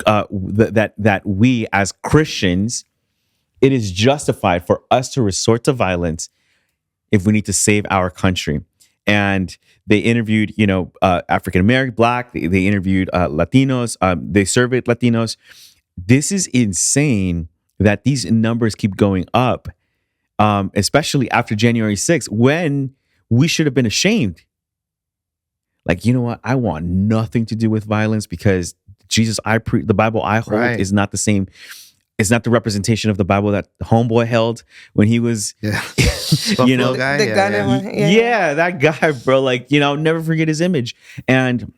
that we as Christians, it is justified for us to resort to violence if we need to save our country. And they interviewed, African American, Black. They interviewed Latinos. They surveyed Latinos. This is insane that these numbers keep going up, especially after January 6th, when we should have been ashamed. Like, you know what? I want nothing to do with violence because Jesus, the Bible I hold is not the same. It's not the representation of the Bible that Homeboy held when he was, guy. The gunner one. That guy, bro. Like, never forget his image. And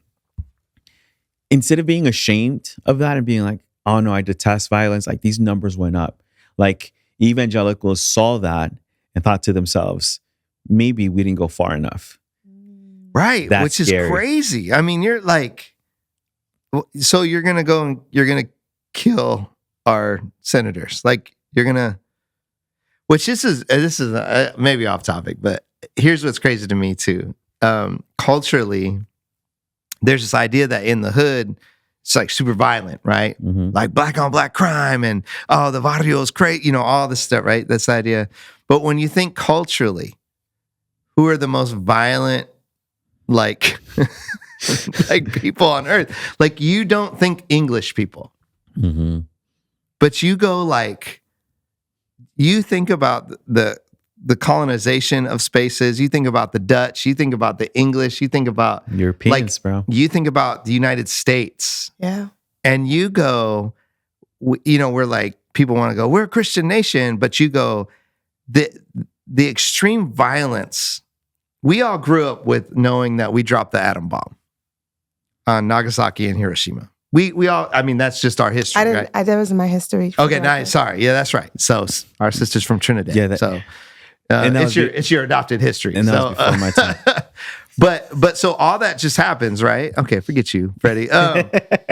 instead of being ashamed of that and being like, oh no, I detest violence, like these numbers went up. Like evangelicals saw that and thought to themselves, maybe we didn't go far enough. Right, That's which is scary. crazy. I mean, you're like, so you're going to go and you're going to kill our senators. Like you're going to, which this is maybe off topic, but here's what's crazy to me too. Culturally, there's this idea that in the hood, it's like super violent, right? Mm-hmm. Like black on black crime and, the barrio is crazy, all this stuff, right? That's the idea. But when you think culturally, who are the most violent, like, like people on earth? Like you don't think English people, but you go like, you think about the colonization of spaces. You think about the Dutch. You think about the English. You think about Europeans, bro. You think about the United States. Yeah. And you go, we're like, people want to go, we're a Christian nation, but you go, the extreme violence. We all grew up with knowing that we dropped the atom bomb on Nagasaki and Hiroshima. We all, I mean, that's just our history, right? That was my history. Okay, nice. Sorry. Yeah, that's right. So our sister's from Trinidad. Yeah. And it's your adopted history. And that was before my time. But so all that just happens, right? Okay, forget you, Freddie.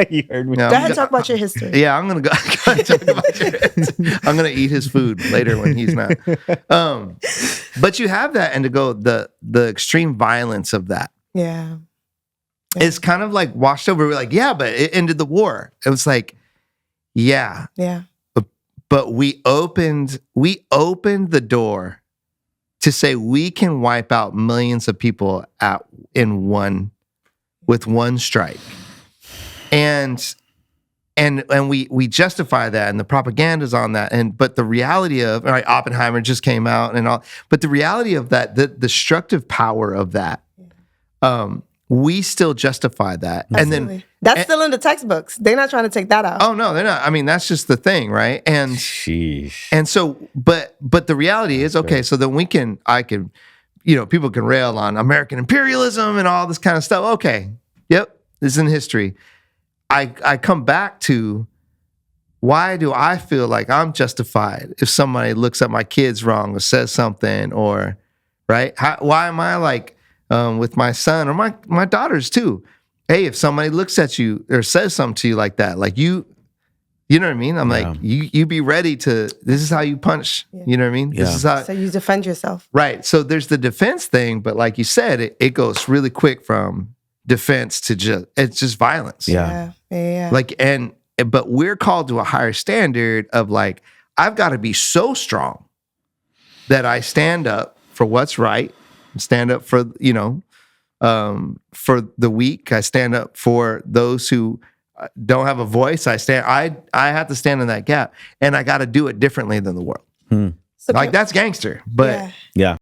You heard me. Go ahead and talk about your history. Yeah, I'm gonna go talk about your history. I'm gonna eat his food later when he's not. But you have that, and to go the extreme violence of that. Yeah. It's kind of like washed over. We're like, yeah, but it ended the war. It was like, yeah. Yeah. But we opened the door to say we can wipe out millions of people with one strike. And we justify that, and the propaganda's on that. But the reality of, all right, Oppenheimer just came out and all, but the reality of that, the destructive power of that, we still justify that. Absolutely. And then that's still in the textbooks. They're not trying to take that out. Oh no, they're not. I mean, that's just the thing, right? And sheesh. And so, but the reality is, okay, so then I can, people can rail on American imperialism and all this kind of stuff. Okay, yep, this is in history. I come back to, why do I feel like I'm justified if somebody looks at my kids wrong or says something, or right? Why am I like, with my son or my daughters too? Hey, if somebody looks at you or says something to you like that, like you know what I mean? I'm like, you be ready to, this is how you punch. Yeah. You know what I mean? Yeah. This is how, so you defend yourself. Right. So there's the defense thing, but like you said, it goes really quick from defense to it's just violence. Yeah. Like, but we're called to a higher standard of like, I've got to be so strong that I stand up for what's right, stand up for, for the weak. I stand up for those who don't have a voice. I have to stand in that gap, and I got to do it differently than the world. So like that's gangster, but yeah.